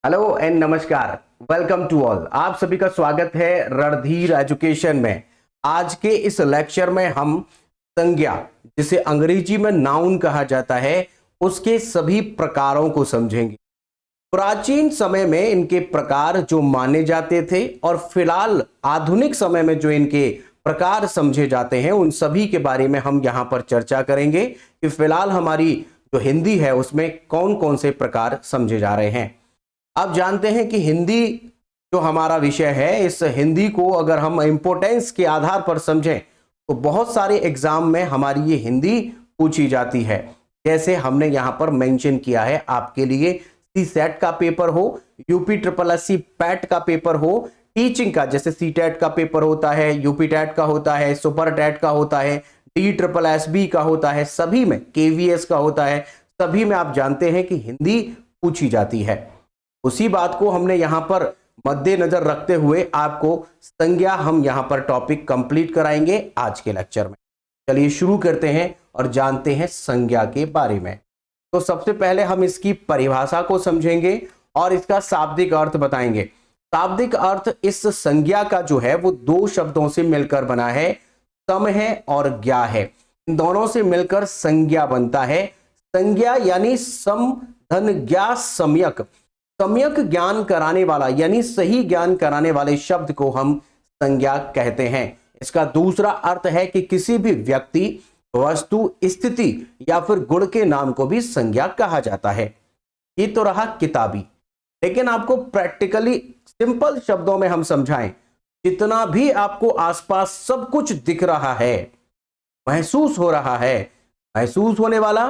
Hello and नमस्कार। Welcome to all. आप सभी का स्वागत है रणधीर एजुकेशन में। आज के इस लेक्चर में हम संज्ञा, जिसे अंग्रेजी में नाउन कहा जाता है, उसके सभी प्रकारों को समझेंगे। प्राचीन समय में इनके प्रकार जो माने जाते थे और फिलहाल आधुनिक समय में जो इनके प्रकार समझे जाते हैं, उन सभी के बारे में हम यहां पर चर्चा करेंगे कि फिलहाल हमारी जो हिंदी है उसमें कौन कौन से प्रकार समझे जा रहे हैं। आप जानते हैं कि हिंदी जो हमारा विषय है, इस हिंदी को अगर हम इंपोर्टेंस के आधार पर समझें तो बहुत सारे एग्जाम में हमारी ये हिंदी पूछी जाती है। जैसे हमने यहां पर मेंशन किया है आपके लिए, सी सेट का पेपर हो, UP triple S C PET का पेपर हो, टीचिंग का जैसे सी टेट का पेपर होता है, यूपी टेट का होता है, सुपर टेट का होता है, डी ट्रिपल एस बी का होता है, सभी में केवीएस का होता है, सभी में आप जानते हैं कि हिंदी पूछी जाती है। उसी बात को हमने यहां पर मद्देनजर रखते हुए आपको संज्ञा हम यहां पर टॉपिक कंप्लीट कराएंगे आज के लेक्चर में। चलिए शुरू करते हैं और जानते हैं संज्ञा के बारे में। तो सबसे पहले हम इसकी परिभाषा को समझेंगे और इसका शाब्दिक अर्थ बताएंगे। शाब्दिक अर्थ इस संज्ञा का जो है वो दो शब्दों से मिलकर बना है, सम है और ज्ञा है। इन दोनों से मिलकर संज्ञा बनता है। संज्ञा यानी सम धन ज्ञा सम्यक, सम्यक ज्ञान कराने वाला यानी सही ज्ञान कराने वाले शब्द को हम संज्ञा कहते हैं। इसका दूसरा अर्थ है कि किसी भी व्यक्ति, वस्तु, स्थिति या फिर गुण के नाम को भी संज्ञा कहा जाता है। ये तो रहा किताबी, लेकिन आपको प्रैक्टिकली सिंपल शब्दों में हम समझाएं, जितना भी आपको आसपास सब कुछ दिख रहा है, महसूस हो रहा है, महसूस होने वाला,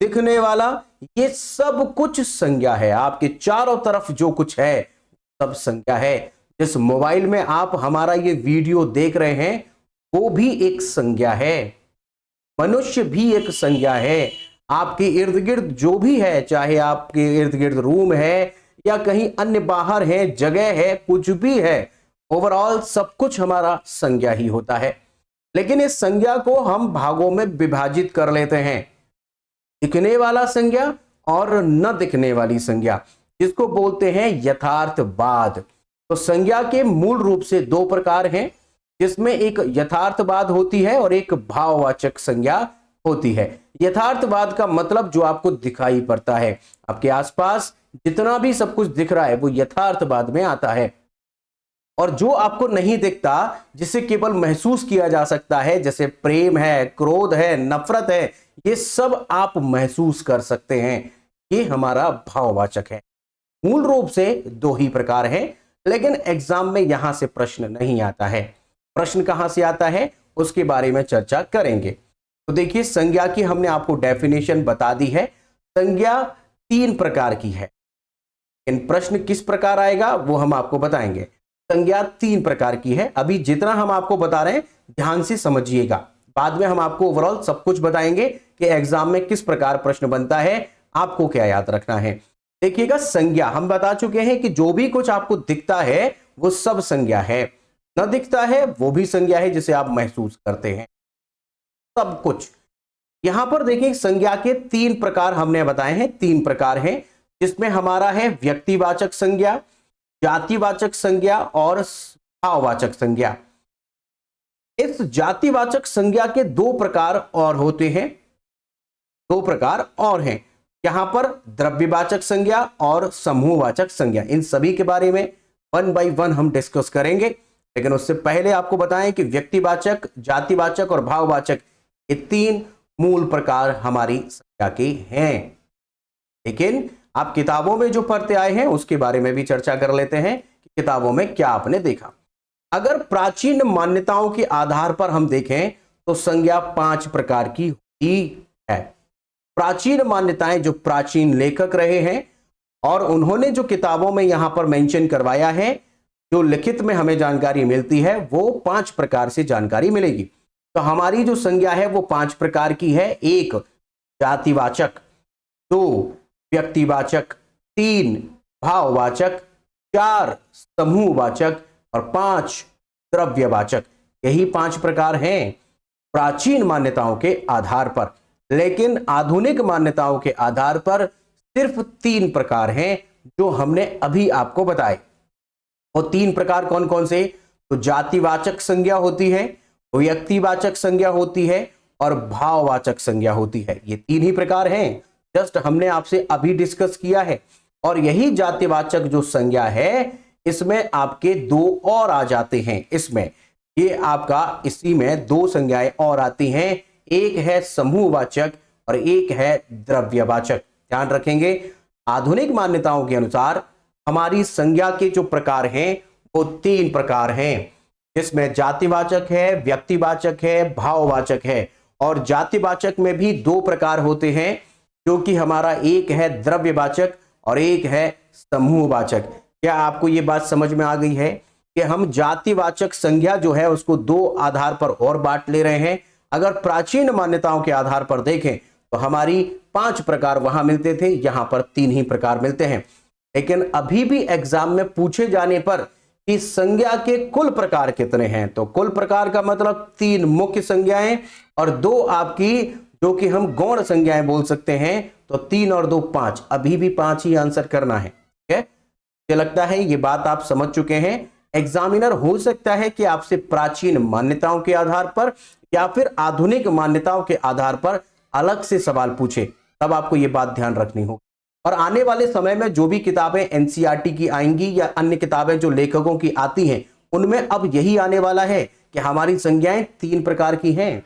दिखने वाला, ये सब कुछ संज्ञा है। आपके चारों तरफ जो कुछ है सब संज्ञा है। जिस मोबाइल में आप हमारा ये वीडियो देख रहे हैं वो भी एक संज्ञा है। मनुष्य भी एक संज्ञा है। आपके इर्द गिर्द जो भी है, चाहे आपके इर्द गिर्द रूम है या कहीं अन्य बाहर है, जगह है, कुछ भी है, ओवरऑल सब कुछ हमारा संज्ञा ही होता है। लेकिन इस संज्ञा को हम भागों में विभाजित कर लेते हैं, दिखने वाला संज्ञा और न दिखने वाली संज्ञा, जिसको बोलते हैं यथार्थवाद। तो संज्ञा के मूल रूप से दो प्रकार हैं, जिसमें एक यथार्थवाद होती है और एक भाववाचक संज्ञा होती है। यथार्थवाद का मतलब जो आपको दिखाई पड़ता है, आपके आसपास जितना भी सब कुछ दिख रहा है वो यथार्थवाद में आता है। और जो आपको नहीं दिखता, जिसे केवल महसूस किया जा सकता है, जैसे प्रेम है, क्रोध है, नफरत है, ये सब आप महसूस कर सकते हैं, ये हमारा भाववाचक है। मूल रूप से दो ही प्रकार हैं, लेकिन एग्जाम में यहां से प्रश्न नहीं आता है। प्रश्न कहां से आता है उसके बारे में चर्चा करेंगे। तो देखिए, संज्ञा की हमने आपको डेफिनेशन बता दी है। संज्ञा तीन प्रकार की है। इन प्रश्न किस प्रकार आएगा वो हम आपको बताएंगे। संज्ञा तीन प्रकार की है। अभी जितना हम आपको बता रहे हैं ध्यान से समझिएगा, बाद में हम आपको ओवरऑल सब कुछ बताएंगे कि एग्जाम में किस प्रकार प्रश्न बनता है, आपको क्या याद रखना है। देखिएगा, संज्ञा हम बता चुके हैं कि जो भी कुछ आपको दिखता है वो सब संज्ञा है, न दिखता है वो भी संज्ञा है, जिसे आप महसूस करते हैं, सब कुछ। यहां पर देखिए, संज्ञा के तीन प्रकार हमने बताए हैं, तीन प्रकार हैं, जिसमें हमारा है व्यक्तिवाचक संज्ञा, जातिवाचक संज्ञा और भाववाचक संज्ञा। इस जातिवाचक संज्ञा के दो प्रकार और होते हैं, दो प्रकार और हैं यहां पर, द्रव्यवाचक संज्ञा और समूहवाचक संज्ञा। इन सभी के बारे में वन बाय वन हम डिस्कस करेंगे, लेकिन उससे पहले आपको बताएं कि व्यक्तिवाचक, जातिवाचक और भाववाचक, ये तीन मूल प्रकार हमारी संज्ञा के हैं। लेकिन आप किताबों में जो पढ़ते आए हैं उसके बारे में भी चर्चा कर लेते हैं कि किताबों में क्या आपने देखा। अगर प्राचीन मान्यताओं के आधार पर हम देखें तो संज्ञा पांच प्रकार की ही है। प्राचीन मान्यताएं, जो प्राचीन लेखक रहे हैं और उन्होंने जो किताबों में यहां पर मेंशन करवाया है, जो लिखित में हमें जानकारी मिलती है, वो पांच प्रकार से जानकारी मिलेगी। तो हमारी जो संज्ञा है वो पांच प्रकार की है। एक जातिवाचक, दो व्यक्तिवाचक, तीन भाववाचक, चार समूहवाचक और पांच द्रव्यवाचक। यही पांच प्रकार हैं प्राचीन मान्यताओं के आधार पर। लेकिन आधुनिक मान्यताओं के आधार पर सिर्फ तीन प्रकार हैं, जो हमने अभी आपको बताए। वो तीन प्रकार कौन कौन से? तो जातिवाचक संज्ञा होती है, व्यक्तिवाचक संज्ञा होती है और भाववाचक संज्ञा होती है। ये तीन ही प्रकार हैं, जस्ट हमने आपसे अभी डिस्कस किया है। और यही जातिवाचक जो संज्ञा है, इसमें आपके दो और आ जाते हैं। इसमें ये आपका इसी में दो संज्ञाएं और आती हैं, एक है समूहवाचक और एक है द्रव्यवाचक। ध्यान रखेंगे, आधुनिक मान्यताओं के अनुसार हमारी संज्ञा के जो प्रकार हैं वो तीन प्रकार हैं, जिसमें जातिवाचक है, व्यक्तिवाचक है, भाववाचक है। और जातिवाचक में भी दो प्रकार होते हैं, जो कि हमारा एक है द्रव्यवाचक और एक है समूहवाचक। क्या आपको ये बात समझ में आ गई है कि हम जातिवाचक संज्ञा जो है उसको दो आधार पर और बांट ले रहे हैं? अगर प्राचीन मान्यताओं के आधार पर देखें तो हमारी 5 प्रकार वहां मिलते थे, यहां पर 3 ही प्रकार मिलते हैं। लेकिन अभी भी एग्जाम में पूछे जाने पर कि संज्ञा के कुल प्रकार कितने हैं, तो कुल प्रकार का मतलब 3 मुख्य संज्ञाएं और 2 आपकी जो कि हम गौण संज्ञाएं बोल सकते हैं। तो 3 और 2 5, अभी भी 5 ही आंसर करना है। ठीक है, मुझे लगता है ये बात आप समझ चुके हैं। एग्जामिनर हो सकता है कि आपसे प्राचीन मान्यताओं के आधार पर या फिर आधुनिक मान्यताओं के आधार पर अलग से सवाल पूछे, तब आपको ये बात ध्यान रखनी होगी। और आने वाले समय में जो भी किताबें एनसीईआरटी की आएंगी या अन्य किताबें जो लेखकों की आती हैं, उनमें अब यही आने वाला है कि हमारी संज्ञाएं 3 प्रकार की हैं,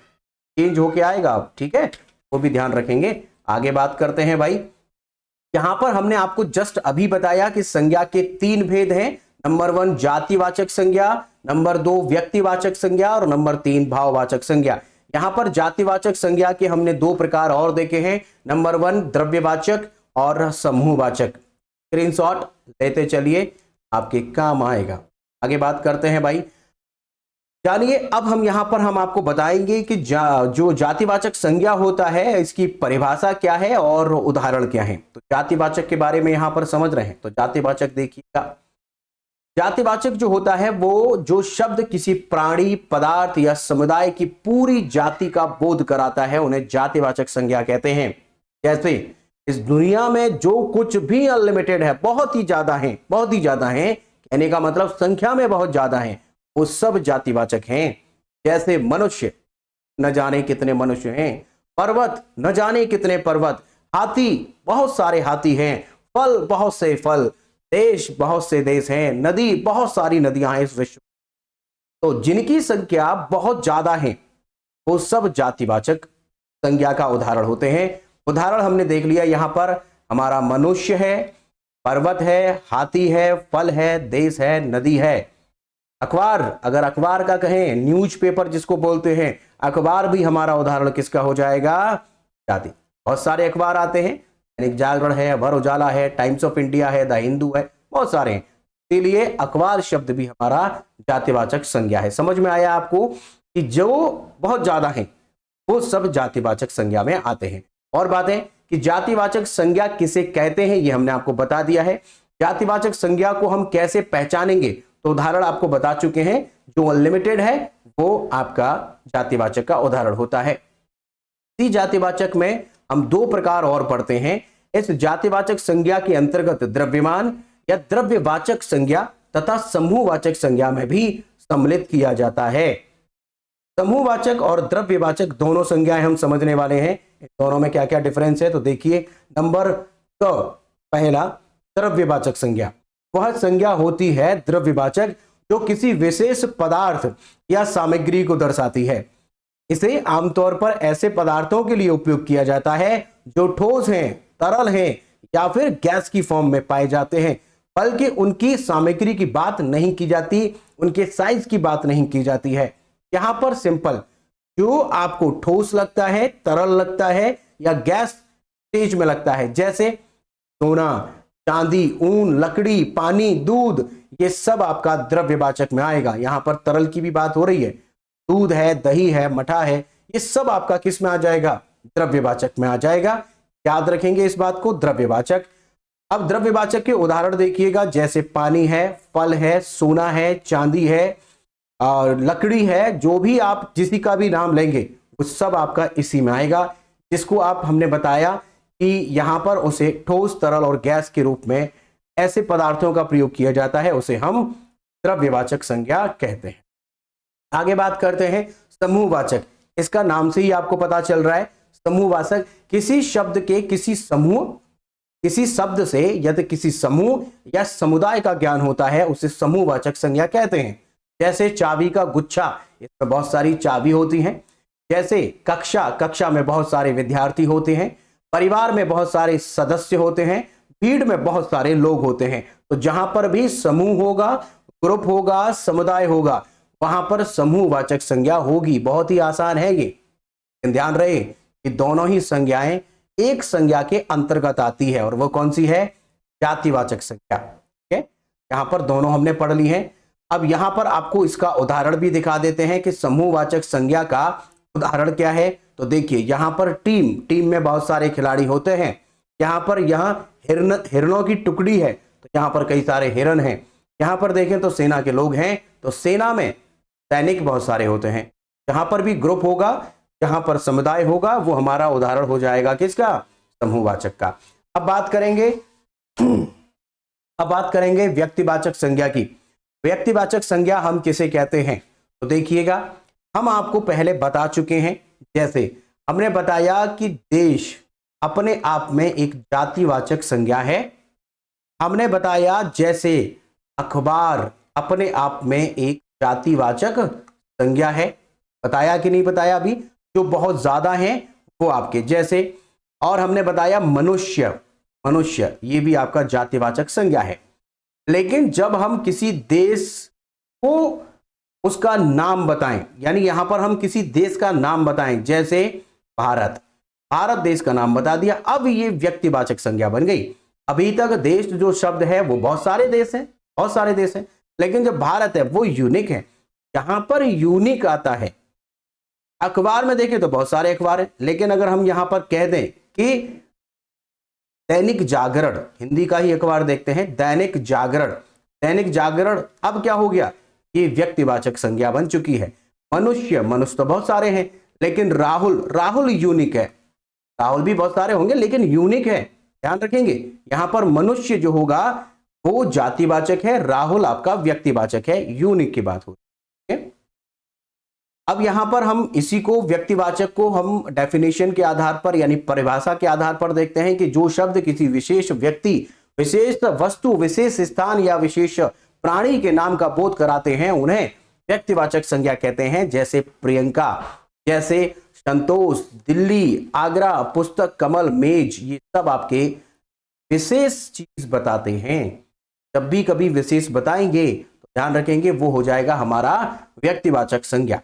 चेंज होके आएगा। ठीक है, वो भी ध्यान रखेंगे। आगे बात करते हैं भाई। यहां पर हमने आपको जस्ट अभी बताया कि संज्ञा के 3 भेद हैं। नंबर 1 जातिवाचक संज्ञा, नंबर 2 व्यक्तिवाचक संज्ञा और नंबर 3 भाववाचक संज्ञा। यहां पर जातिवाचक संज्ञा के हमने 2 प्रकार और देखे हैं, नंबर 1 द्रव्यवाचक और समूहवाचक। स्क्रीनशॉट लेते चलिए, आपके काम आएगा। आगे बात करते हैं भाई। जानिए, अब हम यहां पर हम आपको बताएंगे कि जो जातिवाचक संज्ञा होता है, इसकी परिभाषा क्या है और उदाहरण क्या है। तो जातिवाचक के बारे में यहां पर समझ रहे हैं, तो जातिवाचक देखिएगा। जातिवाचक जो होता है वो जो शब्द किसी प्राणी, पदार्थ या समुदाय की पूरी जाति का बोध कराता है, उन्हें जातिवाचक संज्ञा कहते हैं। जैसे इस दुनिया में जो कुछ भी अनलिमिटेड है, बहुत ही ज्यादा है, बहुत ही ज्यादा है, कहने का मतलब संख्या में बहुत ज्यादा है, वो सब जातिवाचक हैं। जैसे मनुष्य, न जाने कितने मनुष्य हैं, पर्वत, न जाने कितने पर्वत, हाथी, बहुत सारे हाथी हैं, फल, बहुत से फल, देश, बहुत से देश हैं, नदी, बहुत सारी नदियां हैं इस विश्व। तो जिनकी संख्या बहुत ज्यादा है, वो सब जातिवाचक संज्ञा का उदाहरण होते हैं। उदाहरण हमने देख लिया, यहां पर हमारा मनुष्य है, पर्वत है, हाथी है, फल है, देश है, नदी है। अखबार, अगर अखबार का कहें, न्यूज़पेपर जिसको बोलते हैं, अखबार भी हमारा उदाहरण किसका हो जाएगा? जाति। बहुत सारे अखबार आते हैं, दैनिक जागरण है, अमर उजाला है, टाइम्स ऑफ इंडिया है, द हिंदू है, बहुत सारे हैं। इसीलिए अखबार शब्द भी हमारा जातिवाचक संज्ञा है। समझ में आया आपको कि जो बहुत ज्यादा है वो सब जातिवाचक संज्ञा में आते हैं। और बात है कि जातिवाचक संज्ञा किसे कहते हैं, ये हमने आपको बता दिया है। जातिवाचक संज्ञा को हम कैसे पहचानेंगे, तो उदाहरण आपको बता चुके हैं। जो अनलिमिटेड है वो आपका जातिवाचक का उदाहरण होता है। इसी जातिवाचक में हम 2 प्रकार और पढ़ते हैं। इस जातिवाचक संज्ञा के अंतर्गत द्रव्यमान या द्रव्यवाचक संज्ञा तथा समूहवाचक संज्ञा में भी सम्मिलित किया जाता है। समूहवाचक और द्रव्यवाचक दोनों संज्ञाएं हम समझने वाले हैं। दोनों में क्या क्या डिफरेंस है, तो देखिए। नंबर क, पहला द्रव्यवाचक संज्ञा। वह संज्ञा होती है द्रव्यवाचक जो किसी विशेष पदार्थ या सामग्री को दर्शाती है। इसे आमतौर पर ऐसे पदार्थों के लिए उपयोग किया जाता है जो ठोस हैं, तरल हैं या फिर गैस की फॉर्म में पाए जाते हैं, बल्कि उनकी सामग्री की बात नहीं की जाती, उनके साइज की बात नहीं की जाती है। यहां पर सिंपल, जो आपको ठोस लगता है, तरल लगता है या गैस स्टेज में लगता है, जैसे सोना, चांदी, ऊन, लकड़ी, पानी, दूध, ये सब आपका द्रव्यवाचक में आएगा। यहां पर तरल की भी बात हो रही है, दूध है, दही है, मठा है, ये सब आपका किस में आ जाएगा? द्रव्यवाचक में आ जाएगा। याद रखेंगे इस बात को, द्रव्यवाचक। अब द्रव्यवाचक के उदाहरण देखिएगा, जैसे पानी है, फल है, सोना है, चांदी है और लकड़ी है, जो भी आप जिसी का भी नाम लेंगे वो सब आपका इसी में आएगा, जिसको आप हमने बताया कि यहां पर उसे ठोस, तरल और गैस के रूप में ऐसे पदार्थों का प्रयोग किया जाता है उसे हम द्रव्यवाचक संज्ञा कहते हैं। आगे बात करते हैं समूहवाचक। इसका नाम से ही आपको पता चल रहा है, समूहवाचक किसी शब्द के किसी समूह, किसी शब्द से यदि किसी समूह या समुदाय का ज्ञान होता है उसे समूहवाचक संज्ञा कहते हैं। जैसे चाबी का गुच्छा, इसमें बहुत सारी चाबी होती हैं। जैसे कक्षा, कक्षा में बहुत सारे विद्यार्थी होते हैं। परिवार में बहुत सारे सदस्य होते हैं। भीड़ में बहुत सारे लोग होते हैं। तो जहां पर भी समूह होगा, ग्रुप होगा, समुदाय होगा, वहां पर समूहवाचक संज्ञा होगी। बहुत ही आसान है ये, लेकिन ध्यान रहे कि दोनों ही संज्ञाएं एक संज्ञा के अंतर्गत आती है और वो कौन सी है? जातिवाचक संज्ञा। ठीक है, यहां पर दोनों हमने पढ़ ली है। अब यहां पर आपको इसका उदाहरण भी दिखा देते हैं कि समूहवाचक संज्ञा का उदाहरण क्या है। तो देखिए यहां पर टीम में बहुत सारे खिलाड़ी होते हैं। यहां पर हिरणों की टुकड़ी है, तो यहां पर कई सारे हिरण हैं। यहां पर देखें तो सेना के लोग हैं, तो सेना में सैनिक बहुत सारे होते हैं। जहां पर भी ग्रुप होगा, जहां पर समुदाय होगा, वो हमारा उदाहरण हो जाएगा किसका? समूहवाचक का। अब बात करेंगे व्यक्तिवाचक संज्ञा की। व्यक्तिवाचक संज्ञा हम किसे कहते हैं? तो देखिएगा, हम आपको पहले बता चुके हैं। जैसे हमने बताया कि देश अपने आप में एक जातिवाचक संज्ञा है। हमने बताया जैसे अखबार अपने आप में एक जातिवाचक संज्ञा है। बताया कि नहीं बताया अभी? जो बहुत ज्यादा है वो आपके जैसे। और हमने बताया मनुष्य ये भी आपका जातिवाचक संज्ञा है। लेकिन जब हम किसी देश को उसका नाम बताएं, यानी यहां पर हम किसी देश का नाम बताएं, जैसे भारत देश का नाम बता दिया, अब ये व्यक्तिवाचक संज्ञा बन गई। अभी तक देश जो शब्द है वो बहुत सारे देश हैं, लेकिन जो भारत है वो यूनिक है। यहां पर यूनिक आता है। अखबार में देखें तो बहुत सारे अखबार हैं, लेकिन अगर हम यहां पर कह दें कि दैनिक जागरण, हिंदी का ही अखबार देखते हैं, दैनिक जागरण, अब क्या हो गया? ये व्यक्तिवाचक संज्ञा बन चुकी है। मनुष्य तो बहुत सारे हैं, लेकिन राहुल यूनिक है। राहुल भी बहुत सारे होंगे लेकिन यूनिक है, ध्यान रखेंगे। यहां पर मनुष्य जो होगा वो जातिवाचक है, राहुल आपका व्यक्तिवाचक है, यूनिक की बात हो। अब यहां पर हम इसी को व्यक्तिवाचक को हम डेफिनेशन के आधार पर यानी परिभाषा के आधार पर देखते हैं कि जो शब्द किसी विशेष व्यक्ति, विशेष वस्तु, विशेष स्थान या विशेष प्राणी के नाम का बोध कराते हैं उन्हें व्यक्तिवाचक संज्ञा कहते हैं। जैसे प्रियंका, जैसे संतोष, दिल्ली, आगरा, पुस्तक, कमल, मेज, ये सब आपके विशेष चीज बताते हैं। जब भी कभी विशेष बताएंगे तो ध्यान रखेंगे वो हो जाएगा हमारा व्यक्तिवाचक संज्ञा।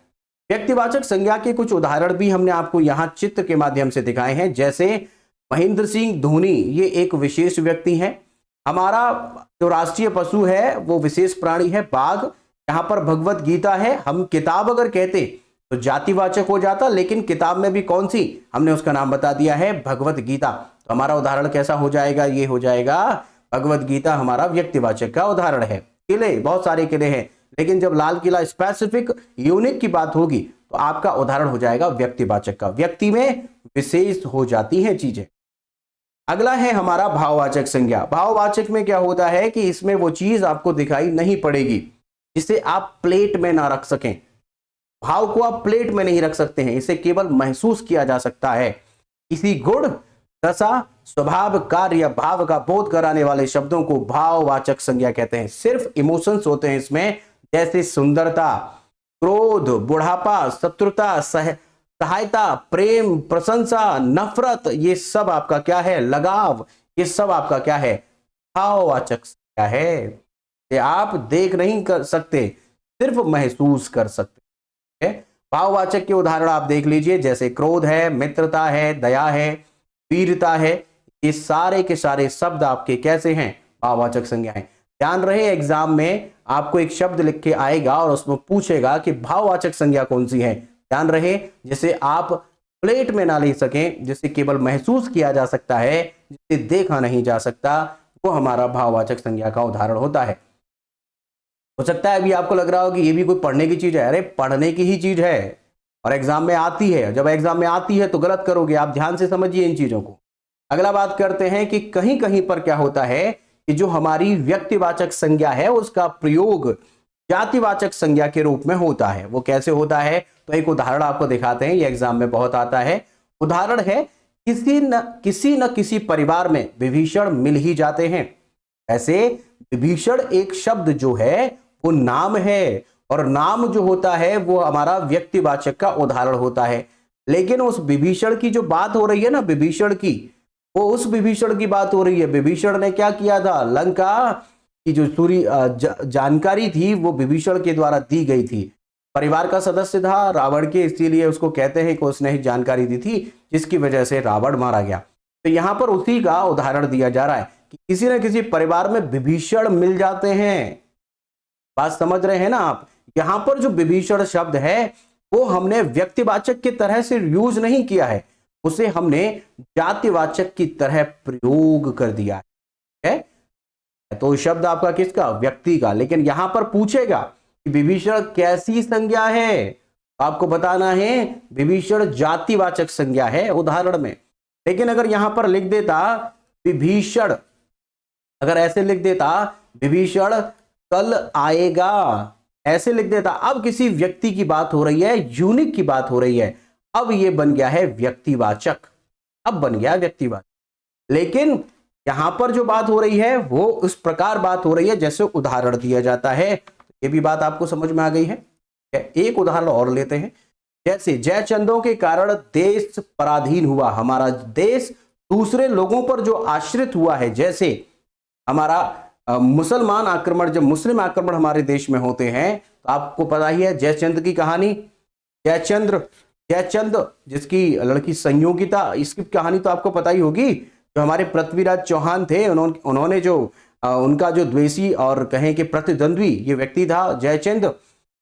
व्यक्तिवाचक संज्ञा के कुछ उदाहरण भी हमने आपको यहां चित्र के माध्यम से दिखाए हैं। जैसे महेंद्र सिंह धोनी, ये एक विशेष व्यक्ति है। हमारा जो राष्ट्रीय पशु है वो विशेष प्राणी है, बाघ। यहां पर भगवत गीता है। हम किताब अगर कहते तो जातिवाचक हो जाता, लेकिन किताब में भी कौन सी, हमने उसका नाम बता दिया है, भगवत गीता। तो हमारा उदाहरण कैसा हो जाएगा? ये हो जाएगा भगवत गीता हमारा व्यक्तिवाचक का उदाहरण है। किले, बहुत सारे किले हैं, लेकिन जब लाल किला स्पेसिफिक यूनिक की बात होगी तो आपका उदाहरण हो जाएगा व्यक्तिवाचक का। व्यक्ति में विशेष हो जाती हैं चीजें। अगला है हमारा भाववाचक संज्ञा। भाववाचक में क्या होता है कि इसमें वो चीज आपको दिखाई नहीं पड़ेगी जिसे आप प्लेट में ना रख सकें। भाव को आप प्लेट में नहीं रख सकते हैं, इसे केवल महसूस किया जा सकता है। किसी गुण, दशा, स्वभाव, कार्य या भाव का बोध कराने वाले शब्दों को भाववाचक संज्ञा कहते हैं। सिर्फ इमोशंस होते हैं इसमें, जैसे सुंदरता, क्रोध, बुढ़ापा, शत्रुता, सहायता, प्रेम, प्रशंसा, नफरत, ये सब आपका क्या है? लगाव, ये सब आपका क्या है? भाववाचक संज्ञा है। ये आप देख नहीं कर सकते, सिर्फ महसूस कर सकते हैं। भाववाचक के उदाहरण आप देख लीजिए, जैसे क्रोध है, मित्रता है, दया है, वीरता है। ये सारे के सारे शब्द आपके कैसे हैं? भाववाचक संज्ञा हैं। ध्यान रहे एग्जाम में आपको एक शब्द लिख के आएगा और उसमें पूछेगा कि भाववाचक संज्ञा कौन सी है। ध्यान रहे जिसे आप प्लेट में ना ले सकें, जिसे केवल महसूस किया जा सकता है, जिसे देखा नहीं जा सकता, वो हमारा भाववाचक संज्ञा का उदाहरण होता है। हो सकता है अभी आपको लग रहा हो कि ये भी कोई पढ़ने की चीज है। अरे पढ़ने की ही चीज है और एग्जाम में आती है। जब एग्जाम में आती है तो गलत करोगे, आप ध्यान से समझिए इन चीजों को। अगला बात करते हैं कि कहीं कहीं पर क्या होता है कि जो हमारी व्यक्तिवाचक संज्ञा है उसका प्रयोग जातिवाचक संज्ञा के रूप में होता है। वो कैसे होता है, तो एक उदाहरण आपको दिखाते हैं, ये एग्जाम में बहुत आता है। उदाहरण है, किसी न किसी परिवार में विभीषण मिल ही जाते हैं। ऐसे विभीषण एक शब्द जो है वो नाम है, और नाम जो होता है वो हमारा व्यक्तिवाचक का उदाहरण होता है। लेकिन उस विभीषण की जो बात हो रही है ना, विभीषण की, वो उस विभीषण की बात हो रही है। विभीषण ने क्या किया था, लंका की जो पूरी जानकारी थी वो विभीषण के द्वारा दी गई थी। परिवार का सदस्य था रावण के, इसीलिए उसको कहते हैं कि उसने ही जानकारी दी थी जिसकी वजह से रावण मारा गया। तो यहां पर उसी का उदाहरण दिया जा रहा है कि किसी न किसी परिवार में विभीषण मिल जाते हैं। बात समझ रहे हैं ना आप। यहां पर जो विभीषण शब्द है वो हमने व्यक्तिवाचक की तरह से यूज नहीं किया है, उसे हमने जातिवाचक की तरह प्रयोग कर दिया है। तो शब्द आपका किसका, व्यक्ति का। लेकिन यहां पर पूछेगा कि विभीषण कैसी संज्ञा है, आपको बताना है विभीषण जातिवाचक संज्ञा है उदाहरण में। लेकिन अगर यहां पर लिख देता विभीषण, अगर ऐसे लिख देता विभीषण कल आएगा, ऐसे लिख देता, अब किसी व्यक्ति की बात हो रही है, यूनिक की बात हो रही है, अब ये बन गया है व्यक्तिवाचक, अब बन गया व्यक्तिवाचक। लेकिन यहां पर जो बात हो रही है वो उस प्रकार बात हो रही है जैसे उदाहरण दिया जाता है। ये भी बात आपको समझ में आ गई है। एक उदाहरण और लेते हैं, जैसे जयचंदों के कारण देश पराधीन हुआ, हमारा देश दूसरे लोगों पर जो आश्रित हुआ है। जैसे हमारा मुसलमान आक्रमण, जब मुस्लिम आक्रमण हमारे देश में होते हैं, तो आपको पता ही है जयचंद की कहानी, जयचंद जिसकी लड़की संयोगिता, इसकी कहानी तो आपको पता ही होगी। जो हमारे पृथ्वीराज चौहान थे, उन्होंने जो उनका जो द्वेषी और कहें कि प्रतिद्वंद्वी ये व्यक्ति था जयचंद।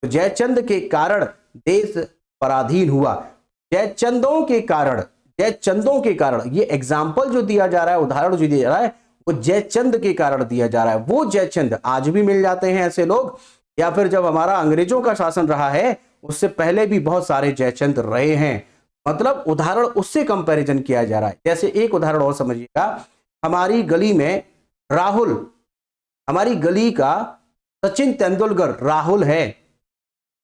जयचंद के कारण देश पराधीन हुआ। जयचंदों के कारण, ये एग्जाम्पल जो दिया जा रहा है, उदाहरण जो दिया जा रहा है, वो जयचंद के कारण दिया जा रहा है। वो जयचंद आज भी मिल जाते हैं ऐसे लोग, या फिर जब हमारा अंग्रेजों का शासन रहा है उससे पहले भी बहुत सारे जयचंद रहे हैं। मतलब उदाहरण उससे कंपैरिजन किया जा रहा है। जैसे एक उदाहरण और समझिएगा, हमारी गली में राहुल, हमारी गली का सचिन तेंदुलकर राहुल है।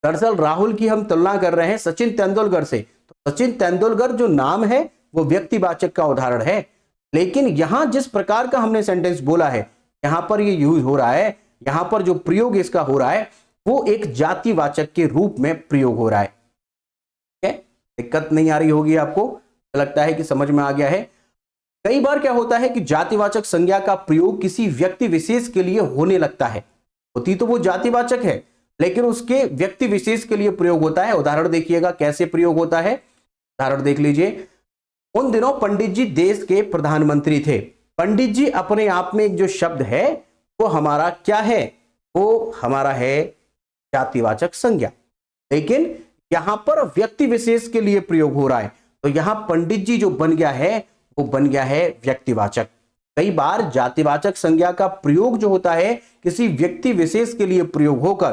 दरअसल राहुल की हम तुलना कर रहे हैं सचिन तेंदुलकर से, तो सचिन तेंदुलकर जो नाम है वो व्यक्तिवाचक का उदाहरण है। लेकिन यहां जिस प्रकार का हमने सेंटेंस बोला है, यहां पर ये यूज हो रहा है, यहां पर जो प्रयोग इसका हो रहा है वो एक जातिवाचक के रूप में प्रयोग हो रहा है। दिक्कत नहीं आ रही होगी आपको, लगता है कि समझ में आ गया है। कई बार क्या होता है कि जातिवाचक संज्ञा का प्रयोग किसी व्यक्ति विशेष के लिए होने लगता है, होती तो वो जातिवाचक है लेकिन उसके व्यक्ति विशेष के लिए प्रयोग होता है। उदाहरण देखिएगा कैसे प्रयोग होता है, उदाहरण देख लीजिए। उन दिनों पंडित जी देश के प्रधानमंत्री थे। पंडित जी अपने आप में एक जो शब्द है वो हमारा क्या है, वो हमारा है जातिवाचक संज्ञा, लेकिन यहां पर व्यक्ति विशेष के लिए प्रयोग हो रहा है, तो यहां पंडित जी जो बन गया है वो बन गया है व्यक्तिवाचक। कई बार जातिवाचक संज्ञा का प्रयोग जो होता है किसी व्यक्ति विशेष के लिए प्रयोग होकर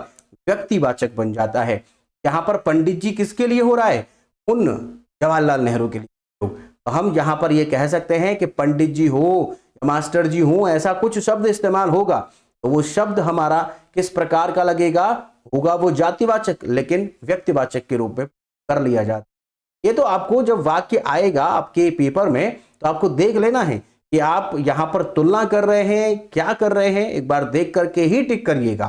व्यक्तिवाचक बन जाता है। यहां पर पंडित जी किसके लिए हो रहा है, उन जवाहरलाल नेहरू के लिए। तो हम यहां पर ये कह सकते हैं कि पंडित जी हो, मास्टर जी हो, ऐसा कुछ शब्द इस्तेमाल होगा, तो वो शब्द हमारा किस प्रकार का लगेगा, होगा वो जातिवाचक, लेकिन व्यक्तिवाचक के रूप में कर लिया जाता है। ये तो आपको जब वाक्य आएगा आपके पेपर में तो आपको देख लेना है कि आप यहां पर तुलना कर रहे हैं, क्या कर रहे हैं, एक बार देख करके ही टिक करिएगा।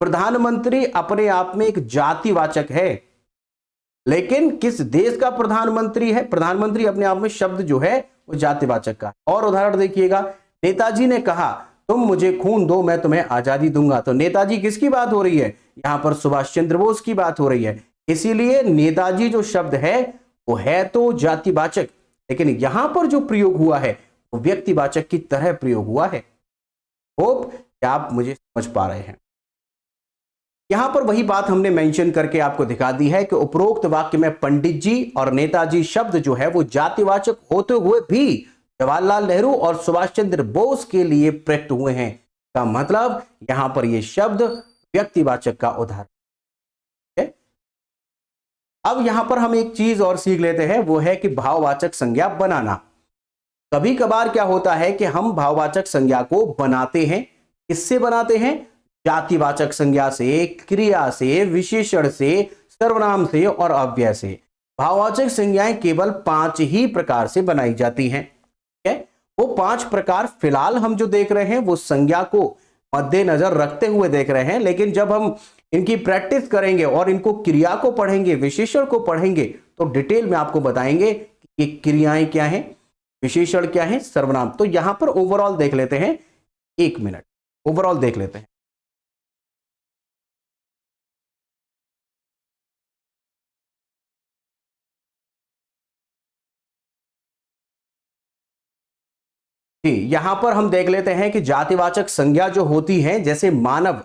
प्रधानमंत्री अपने आप में एक जातिवाचक है, लेकिन किस देश का प्रधानमंत्री है, प्रधानमंत्री अपने आप में शब्द जो है वो जातिवाचक का। और उदाहरण देखिएगा, नेताजी ने कहा तुम मुझे खून दो मैं तुम्हें आजादी दूंगा। तो नेताजी किसकी बात हो रही है, यहां पर सुभाष चंद्र बोस की बात हो रही है। इसीलिए नेताजी जो शब्द है वो है तो जातिवाचक, लेकिन यहां पर जो प्रयोग हुआ है वो व्यक्तिवाचक की तरह प्रयोग हुआ है। होप कि आप मुझे समझ पा रहे हैं। यहां पर वही बात हमने मेंशन करके आपको दिखा दी है कि उपरोक्त वाक्य में पंडित जी और नेताजी शब्द जो है वो जातिवाचक होते हुए भी जवाहरलाल नेहरू और सुभाष चंद्र बोस के लिए प्रयुक्त हुए हैं। का मतलब यहां पर ये शब्द व्यक्तिवाचक का उदाहरण है। अब यहां पर हम एक चीज और सीख लेते हैं, वो है कि भाववाचक संज्ञा बनाना। कभी कभार क्या होता है कि हम भाववाचक संज्ञा को बनाते हैं। किससे बनाते हैं? जातिवाचक संज्ञा से, क्रिया से, विशेषण से, सर्वनाम से और अव्यय से। भाववाचक संज्ञाएं केवल 5 ही प्रकार से बनाई जाती हैं। ठीक है, वो 5 प्रकार फिलहाल हम जो देख रहे हैं वो संज्ञा को मद्देनजर रखते हुए देख रहे हैं, लेकिन जब हम इनकी प्रैक्टिस करेंगे और इनको क्रिया को पढ़ेंगे, विशेषण को पढ़ेंगे, तो डिटेल में आपको बताएंगे कि ये क्रियाएं क्या हैं, विशेषण क्या है, सर्वनाम। तो यहां पर ओवरऑल देख लेते हैं, 1 मिनट ओवरऑल देख लेते हैं। जी, यहां पर हम देख लेते हैं कि जातिवाचक संज्ञा जो होती है, जैसे मानव,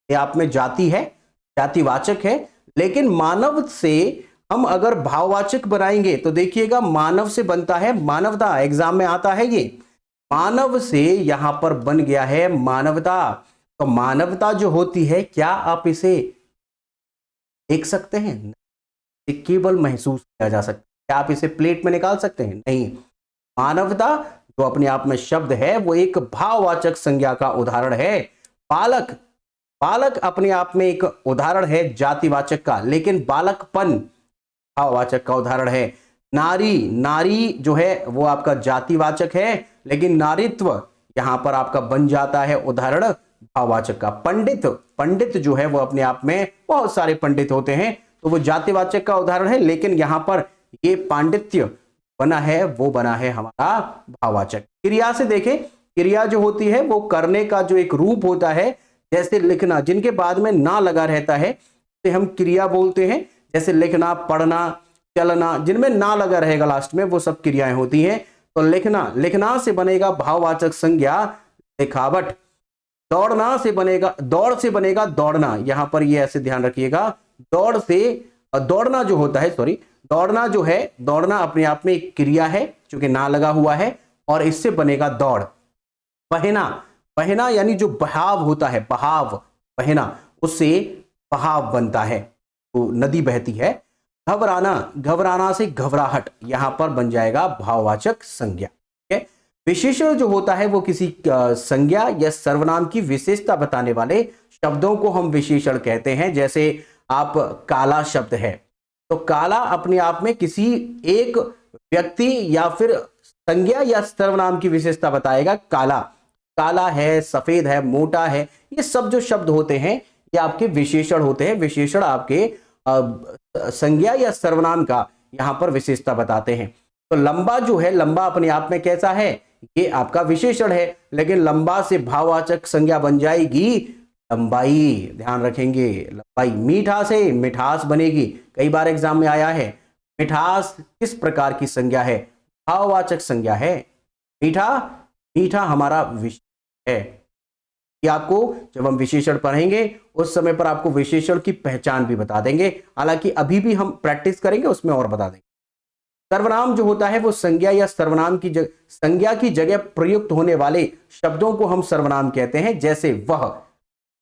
ये आप में जाति है, जातिवाचक है, लेकिन मानव से हम अगर भाववाचक बनाएंगे तो देखिएगा मानव से बनता है मानवता। एग्जाम में आता है ये, मानव से यहां पर बन गया है मानवता। तो मानवता जो होती है, क्या आप इसे देख सकते हैं? ये केवल महसूस किया जा सकता है। क्या आप इसे प्लेट में निकाल सकते हैं? नहीं। मानवता जो अपने आप में शब्द है वो एक भाववाचक संज्ञा का उदाहरण है। बालक, बालक अपने आप में एक उदाहरण है जातिवाचक का, लेकिन बालकपन भाववाचक का उदाहरण है। नारी, नारी जो है वो आपका जातिवाचक है, लेकिन नारीत्व यहां पर आपका बन जाता है उदाहरण भाववाचक का। पंडित, पंडित जो है वो अपने आप में बहुत सारे पंडित होते हैं, तो वो जातिवाचक का उदाहरण है, लेकिन यहां पर ये पांडित्य बना है वो बना है हमारा भाववाचक। क्रिया से देखें, क्रिया जो होती है वो करने का जो एक रूप होता है, जैसे लिखना, जिनके बाद में ना लगा रहता है तो हम क्रिया बोलते हैं। जैसे लिखना, पढ़ना, चलना, जिनमें ना लगा रहेगा लास्ट में, वो सब क्रियाएं होती हैं। तो लिखना, लिखना से बनेगा भाववाचक संज्ञा लिखावट। दौड़ना से बनेगा, दौड़ से बनेगा दौड़ना। यहां पर ये ऐसे ध्यान रखिएगा, दौड़ से, दौड़ना जो होता है, सॉरी, दौड़ना जो है, दौड़ना अपने आप में एक क्रिया है क्योंकि ना लगा हुआ है, और इससे बनेगा दौड़। बहना, बहना यानी जो बहाव होता है, बहाव, बहना, उससे बहाव बनता है, तो नदी बहती है। घबराना, घबराना से घबराहट, यहां पर बन जाएगा भाववाचक संज्ञा। ठीक है, विशेषण जो होता है वो किसी संज्ञा या सर्वनाम की विशेषता बताने वाले शब्दों को हम विशेषण कहते हैं। जैसे आप काला शब्द है, तो काला अपने आप में किसी एक व्यक्ति या फिर संज्ञा या सर्वनाम की विशेषता बताएगा। काला, काला है, सफेद है, मोटा है, ये सब जो शब्द होते हैं ये आपके विशेषण होते हैं। विशेषण आपके संज्ञा या सर्वनाम का यहां पर विशेषता बताते हैं। तो लंबा जो है, लंबा अपने आप में कैसा है, ये आपका विशेषण है, लेकिन लंबा से भाववाचक संज्ञा बन जाएगी लंबाई। ध्यान रखेंगे, लंबाई। मीठा से मिठास बनेगी। कई बार एग्जाम में आया है, मिठास किस प्रकार की संज्ञा है? भाववाचक संज्ञा है। मीठा, मीठा हमारा विशेषण है। कि आपको जब हम विशेषण पढ़ेंगे उस समय पर आपको विशेषण की पहचान भी बता देंगे, हालांकि अभी भी हम प्रैक्टिस करेंगे उसमें और बता देंगे। सर्वनाम जो होता है वो संज्ञा या सर्वनाम की संज्ञा की जगह प्रयुक्त होने वाले शब्दों को हम सर्वनाम कहते हैं। जैसे वह,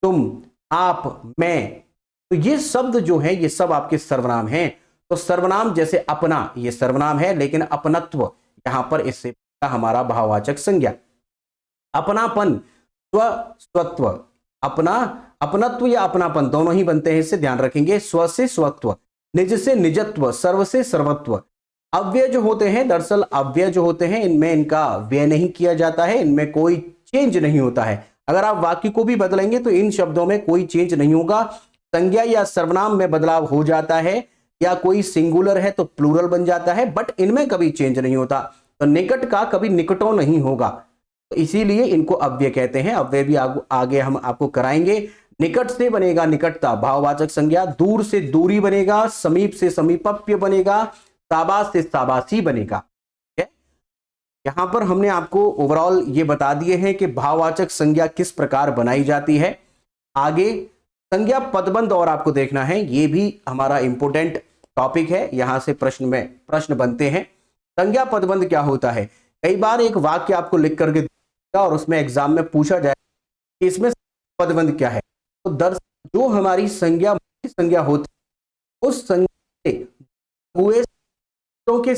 तुम, आप, मैं, तो ये शब्द जो है ये सब आपके सर्वनाम हैं। तो सर्वनाम जैसे अपना, ये सर्वनाम है, लेकिन अपनत्व यहां पर इससे हमारा भाववाचक संज्ञा। अपनापन, स्व, स्वत्व, अपना, अपनत्व या अपनापन दोनों ही बनते हैं, इससे ध्यान रखेंगे। स्व से स्वत्व, निज से निजत्व, सर्व से सर्वत्व। अव्यय जो होते हैं, दरअसल अव्यय जो होते हैं इनमें इनका व्यय नहीं किया जाता है, इनमें कोई चेंज नहीं होता है। अगर आप वाक्य को भी बदलेंगे तो इन शब्दों में कोई चेंज नहीं होगा। संज्ञा या सर्वनाम में बदलाव हो जाता है, या कोई सिंगुलर है तो प्लूरल बन जाता है, बट इनमें कभी चेंज नहीं होता। तो निकट का कभी निकटों नहीं होगा, तो इसीलिए इनको अव्यय कहते हैं। अव्यय भी आगे हम आपको कराएंगे। निकट से बनेगा निकटता, भाववाचक संज्ञा। दूर से दूरी बनेगा, समीप से समीपप्य बनेगा, साबास से साबासी बनेगा। यहां पर हमने आपको ओवरऑल ये बता दिए हैं कि भाववाचक संज्ञा किस प्रकार बनाई जाती है। आगे संज्ञा पदबंध और आपको देखना है, ये भी हमारा इंपोर्टेंट टॉपिक है, यहां से प्रश्न में प्रश्न बनते हैं। संज्ञा पदबंध क्या होता है? कई बार एक वाक्य आपको लिख करके और उसमें एग्जाम में पूछा जाए कि इसमें पदबंध क्या है। तो दरअसल जो हमारी संज्ञा संज्ञा होती है उस संज्ञा से हुए के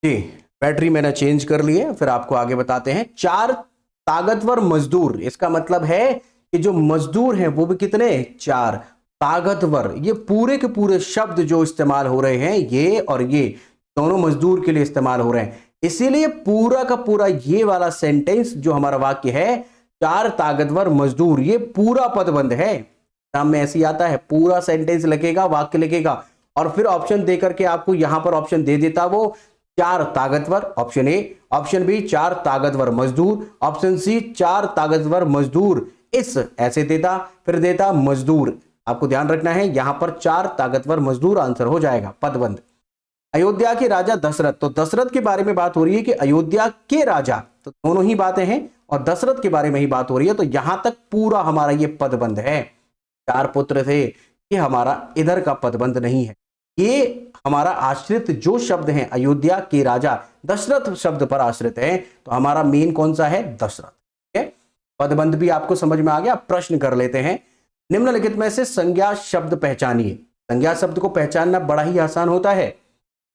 जी, बैटरी मैंने चेंज कर ली है, फिर आपको आगे बताते हैं। 4 ताकतवर मजदूर, इसका मतलब है कि जो मजदूर हैं वो भी कितने, 4 ताकतवर। ये पूरे के पूरे शब्द जो इस्तेमाल हो रहे हैं, ये और ये दोनों मजदूर के लिए इस्तेमाल हो रहे हैं, इसीलिए पूरा का पूरा ये वाला सेंटेंस जो हमारा वाक्य है, 4 ताकतवर मजदूर, ये पूरा पदबंध है। एग्जाम में ऐसे ही आता है, पूरा सेंटेंस लिखेगा, वाक्य लिखेगा, और फिर ऑप्शन देकर के आपको यहां पर ऑप्शन दे देता वो 4 ताकतवर, ऑप्शन ए, ऑप्शन बी 4 ताकतवर मजदूर, ऑप्शन सी 4 ताकतवर मजदूर, इस ऐसे देता, फिर देता मजदूर। आपको ध्यान रखना है, यहां पर 4 ताकतवर मजदूर आंसर हो जाएगा, पदबंध। अयोध्या के राजा दशरथ, तो दशरथ के बारे में बात हो रही है कि अयोध्या के राजा, तो दोनों ही बातें हैं और दशरथ के बारे में ही बात हो रही है, तो यहां तक पूरा हमारा ये पदबंध है। 4 पुत्र थे, ये हमारा इधर का पदबंध नहीं है, ये हमारा आश्रित जो शब्द हैं, अयोध्या के राजा दशरथ शब्द पर आश्रित है, तो हमारा मेन कौन सा है, दशरथ। ठीक है, पदबंध भी आपको समझ में आ गया। प्रश्न कर लेते हैं, निम्नलिखित में से संज्ञा शब्द पहचानिए। संज्ञा शब्द को पहचानना बड़ा ही आसान होता है,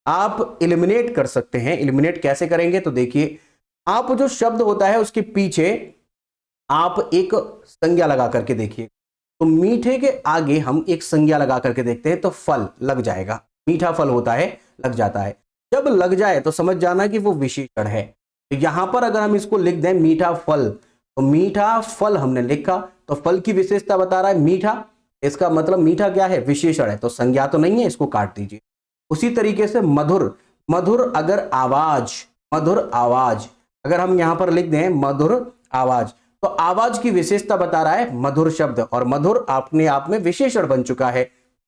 आप एलिमिनेट कर सकते हैं। एलिमिनेट कैसे करेंगे, तो देखिए, आप जो शब्द होता है उसके पीछे आप एक संज्ञा लगा करके देखिए, तो मीठे के आगे हम एक संज्ञा लगा करके देखते हैं, तो फल लग जाएगा, मीठा फल होता है, लग जाता है। जब लग जाए तो समझ जाना कि वो विशेषण है। तो यहां पर अगर हम इसको लिख दें मीठा फल, तो मीठा फल हमने लिखा, तो फल की विशेषता बता रहा है मीठा, इसका मतलब मीठा क्या है, विशेषण है, तो संज्ञा तो नहीं है, इसको काट दीजिए। उसी तरीके से मधुर, मधुर अगर आवाज, मधुर आवाज अगर हम यहां पर लिख दें मधुर आवाज, तो आवाज की विशेषता बता रहा है मधुर शब्द, और मधुर अपने आप में विशेषण बन चुका है,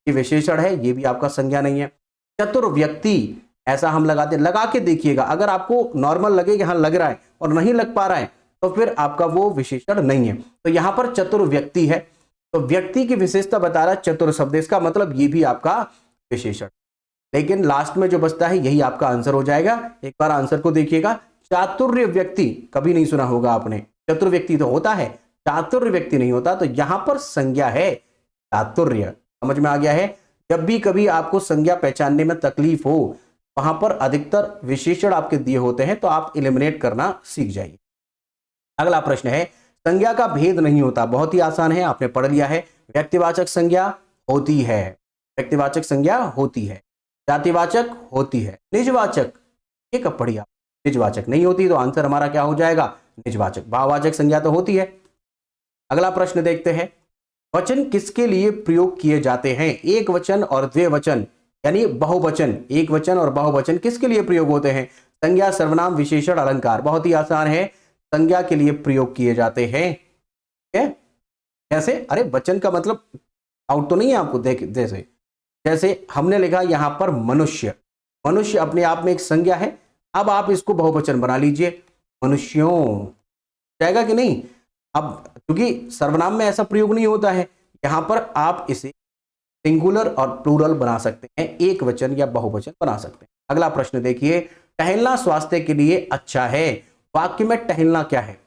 ये विशेषण है, ये भी आपका संज्ञा नहीं है। चतुर व्यक्ति, ऐसा हम लगाते, लगा के देखिएगा, अगर आपको नॉर्मल लगे कि हाँ लग रहा है और नहीं लग पा रहा है, तो फिर आपका वो विशेषण नहीं है। तो यहां पर चतुर व्यक्ति है, तो व्यक्ति की विशेषता बता रहा है चतुर शब्द, इसका मतलब ये भी आपका विशेषण। लेकिन लास्ट में जो बचता है यही आपका आंसर हो जाएगा। एक बार आंसर को देखिएगा, चातुर्य व्यक्ति, कभी नहीं सुना होगा आपने, चतुर व्यक्ति तो होता है, चातुर्य व्यक्ति नहीं होता, तो यहां पर संज्ञा है चातुर्य। समझ में आ गया है। जब भी कभी आपको संज्ञा पहचानने में तकलीफ हो, वहां पर अधिकतर विशेषण आपके दिए होते हैं, तो आप एलिमिनेट करना सीख जाइए। अगला प्रश्न है, संज्ञा का भेद नहीं होता, बहुत ही आसान है, आपने पढ़ लिया है। व्यक्तिवाचक संज्ञा होती है, व्यक्तिवाचक संज्ञा होती है, जातिवाचक होती है, निजवाचक, ये कब पढ़ी आप, निजवाचक नहीं होती, तो आंसर हमारा क्या हो जाएगा, निजवाचक। भाववाचक संज्ञा तो होती है। अगला प्रश्न देखते हैं, वचन किसके लिए प्रयोग किए जाते हैं, एक वचन और द्विवचन यानी बहुवचन, एक वचन और बहुवचन किसके लिए प्रयोग होते हैं, संज्ञा, सर्वनाम, विशेषण, अलंकार। बहुत ही आसान है, संज्ञा के लिए प्रयोग किए जाते हैं। कैसे, अरे वचन का मतलब आउट तो नहीं है आपको, देख जैसे हमने लिखा यहां पर मनुष्य, मनुष्य अपने आप में एक संज्ञा है, अब आप इसको बहुवचन बना लीजिए, मनुष्यों, जाएगा कि नहीं। अब क्योंकि सर्वनाम में ऐसा प्रयोग नहीं होता है, यहां पर आप इसे सिंगुलर और प्लूरल बना सकते हैं, एक वचन या बहुवचन बना सकते हैं। अगला प्रश्न देखिए, टहलना स्वास्थ्य के लिए अच्छा है, वाक्य में टहलना क्या है।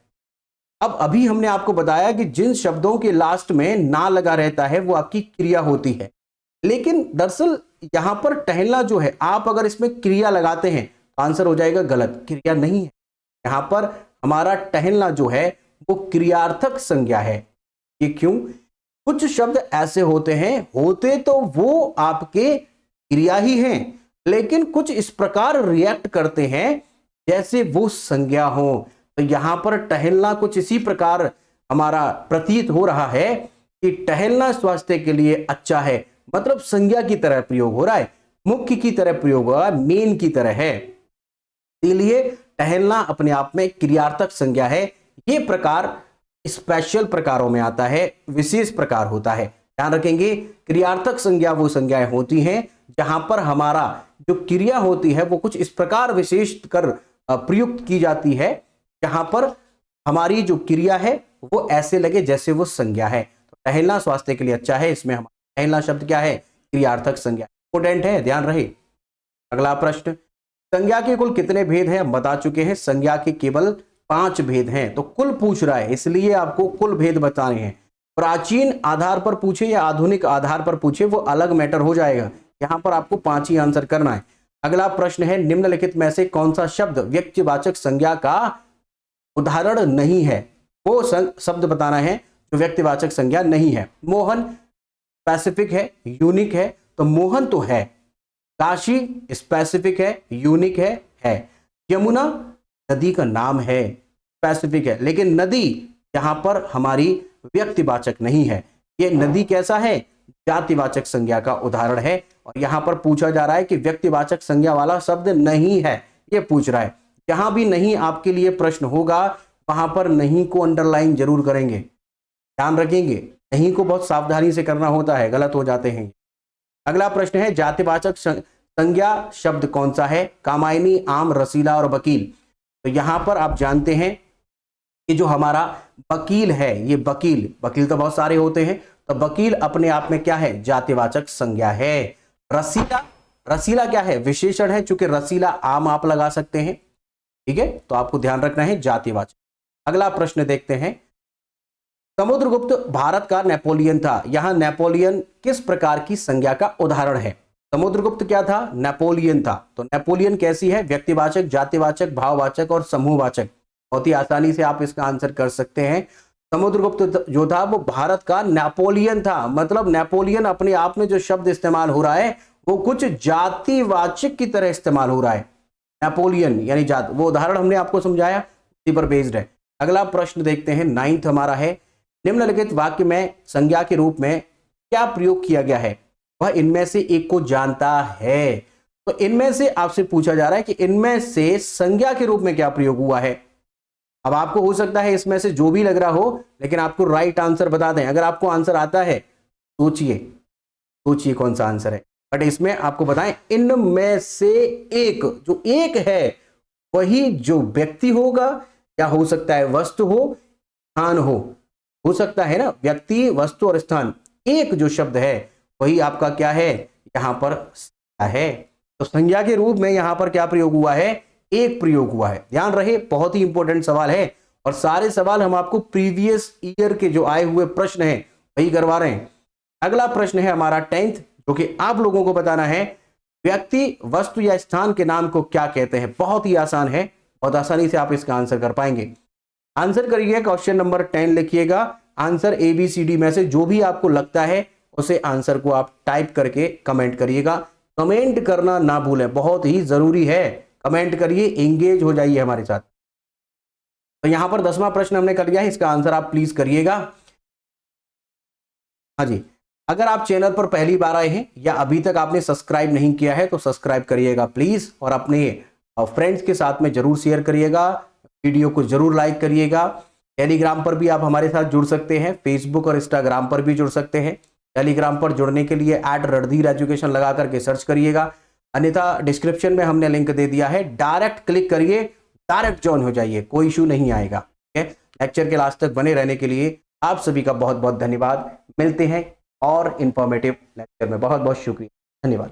अब अभी हमने आपको बताया कि जिन शब्दों के लास्ट में ना लगा रहता है वो आपकी क्रिया होती है, लेकिन दरअसल यहां पर टहलना जो है, आप अगर इसमें क्रिया लगाते हैं तो आंसर हो जाएगा गलत, क्रिया नहीं है। यहां पर हमारा टहलना जो है वो क्रियार्थक संज्ञा है। ये क्यों, कुछ शब्द ऐसे होते हैं, होते तो वो आपके क्रिया ही हैं, लेकिन कुछ इस प्रकार रिएक्ट करते हैं जैसे वो संज्ञा हो। तो यहां पर टहलना कुछ इसी प्रकार हमारा प्रतीत हो रहा है कि टहलना स्वास्थ्य के लिए अच्छा है, मतलब संज्ञा की तरह प्रयोग हो रहा है, मुख्य की तरह प्रयोग हो रहा है, मेन की तरह है, इसलिए टहलना अपने आप में क्रियार्थक संज्ञा है। ये प्रकार स्पेशल प्रकारों में आता है, विशेष प्रकार होता है, ध्यान रखेंगे। क्रियार्थक संज्ञा वो संज्ञाएं होती हैं जहां पर हमारा जो क्रिया होती है वो कुछ इस प्रकार विशेष कर प्रयुक्त की जाती है, जहां पर हमारी जो क्रिया है वो ऐसे लगे जैसे वो संज्ञा है। तो टहलना स्वास्थ्य के लिए अच्छा है, इसमें हमारा टहलना शब्द क्या है, क्रियार्थक संज्ञा, इंपोर्टेंट है, ध्यान रहे। अगला प्रश्न, संज्ञा के कुल कितने भेद हैं, हम बता चुके हैं, संज्ञा के केवल 5 भेद हैं, तो कुल पूछ रहा है इसलिए आपको कुल भेद बताने हैं। प्राचीन आधार पर पूछे या आधुनिक आधार पर पूछे वो अलग मैटर हो जाएगा, यहां पर आपको 5 ही आंसर करना है। अगला प्रश्न है, निम्नलिखित में से कौन सा शब्द व्यक्तिवाचक संज्ञा का उदाहरण नहीं है? वो शब्द बताना है जो व्यक्तिवाचक संज्ञा नहीं है। मोहन स्पेसिफिक है, यूनिक है, तो मोहन तो है। काशी स्पेसिफिक है, यूनिक है। यमुना नदी का नाम है, स्पेसिफिक है, लेकिन नदी यहां पर हमारी व्यक्तिवाचक नहीं है। ये नदी कैसा है? जातिवाचक संज्ञा का उदाहरण है। और यहां पर पूछा जा रहा है कि व्यक्तिवाचक संज्ञा वाला शब्द नहीं है, ये पूछ रहा है। जहां भी नहीं आपके लिए प्रश्न होगा वहां पर नहीं को अंडरलाइन जरूर करेंगे, ध्यान रखेंगे। नहीं को बहुत सावधानी से करना होता है, गलत हो जाते हैं। अगला प्रश्न है, जातिवाचक संज्ञा शब्द कौन सा है? कामायनी, आम, रसीला और वकील। तो यहां पर आप जानते हैं कि जो हमारा वकील है, ये वकील तो बहुत सारे होते हैं, तो वकील अपने आप में क्या है? जातिवाचक संज्ञा है। रसीला क्या है? विशेषण है, चूंकि रसीला आम आप लगा सकते हैं, ठीक है, तो आपको ध्यान रखना है जातिवाचक। अगला प्रश्न देखते हैं, समुद्रगुप्त भारत का नेपोलियन था। यहां नेपोलियन किस प्रकार की संज्ञा का उदाहरण है? समुद्रगुप्त क्या था? नेपोलियन था। तो नेपोलियन कैसी है? व्यक्तिवाचक, जातिवाचक, भाववाचक और समूहवाचक। बहुत ही आसानी से आप इसका आंसर कर सकते हैं। समुद्रगुप्त जो था वो भारत का नेपोलियन था, मतलब नेपोलियन अपने आप में जो शब्द इस्तेमाल हो रहा है वो कुछ जातिवाचक की तरह इस्तेमाल हो रहा है। नेपोलियन यानी जात, वो उदाहरण हमने आपको समझाया, उसी पर बेस्ड है। अगला प्रश्न देखते हैं, 9th हमारा है, निम्नलिखित वाक्य में संज्ञा के रूप में क्या प्रयोग किया गया है? वह इनमें से एक को जानता है। तो इनमें से आपसे पूछा जा रहा है कि इनमें से संज्ञा के रूप में क्या प्रयोग हुआ है। अब आपको हो सकता है इसमें से जो भी लग रहा हो, लेकिन आपको राइट आंसर बता दें। अगर आपको आंसर आता है सोचिए कौन सा आंसर है, बट इसमें आपको बताएं इनमें से एक, जो एक है वही जो व्यक्ति होगा, या हो सकता है वस्तु हो, स्थान हो सकता है ना, व्यक्ति, वस्तु और स्थान, एक जो शब्द है वही आपका क्या है? यहां पर है। तो संज्ञा के रूप में यहां पर क्या प्रयोग हुआ है? एक प्रयोग हुआ है। ध्यान रहे, बहुत ही इंपॉर्टेंट सवाल है, और सारे सवाल हम आपको प्रीवियस ईयर के जो आए हुए प्रश्न हैं वही करवा रहे हैं। अगला प्रश्न है हमारा 10th, जो कि आप लोगों को बताना है, व्यक्ति, वस्तु या स्थान के नाम को क्या कहते हैं? बहुत ही आसान है, बहुत आसानी से आप इसका आंसर कर पाएंगे। आंसर करिए, क्वेश्चन नंबर 10 लिखिएगा। आंसर ABCD में से जो भी आपको लगता है उसे आंसर को आप टाइप करके कमेंट करिएगा। कमेंट करना ना भूलें, बहुत ही जरूरी है। कमेंट करिए, एंगेज हो जाइए हमारे साथ। तो यहां पर 10वां प्रश्न हमने कर लिया है, इसका आंसर आप प्लीज करिएगा। हाँ जी, अगर आप चैनल पर पहली बार आए हैं या अभी तक आपने सब्सक्राइब नहीं किया है तो सब्सक्राइब करिएगा प्लीज, और अपने फ्रेंड्स के साथ में जरूर शेयर करिएगा, वीडियो को जरूर लाइक करिएगा। टेलीग्राम पर भी आप हमारे साथ जुड़ सकते हैं, फेसबुक और इंस्टाग्राम पर भी जुड़ सकते हैं। टेलीग्राम पर जुड़ने के लिए @रणधीर एजुकेशन लगा करके सर्च करिएगा, अन्यथा डिस्क्रिप्शन में हमने लिंक दे दिया है, डायरेक्ट क्लिक करिए, डायरेक्ट ज्वाइन हो जाइए, कोई इशू नहीं आएगा। लेक्चर के लास्ट तक बने रहने के लिए आप सभी का बहुत बहुत धन्यवाद। मिलते हैं और इंफॉर्मेटिव लेक्चर में। बहुत बहुत शुक्रिया, धन्यवाद।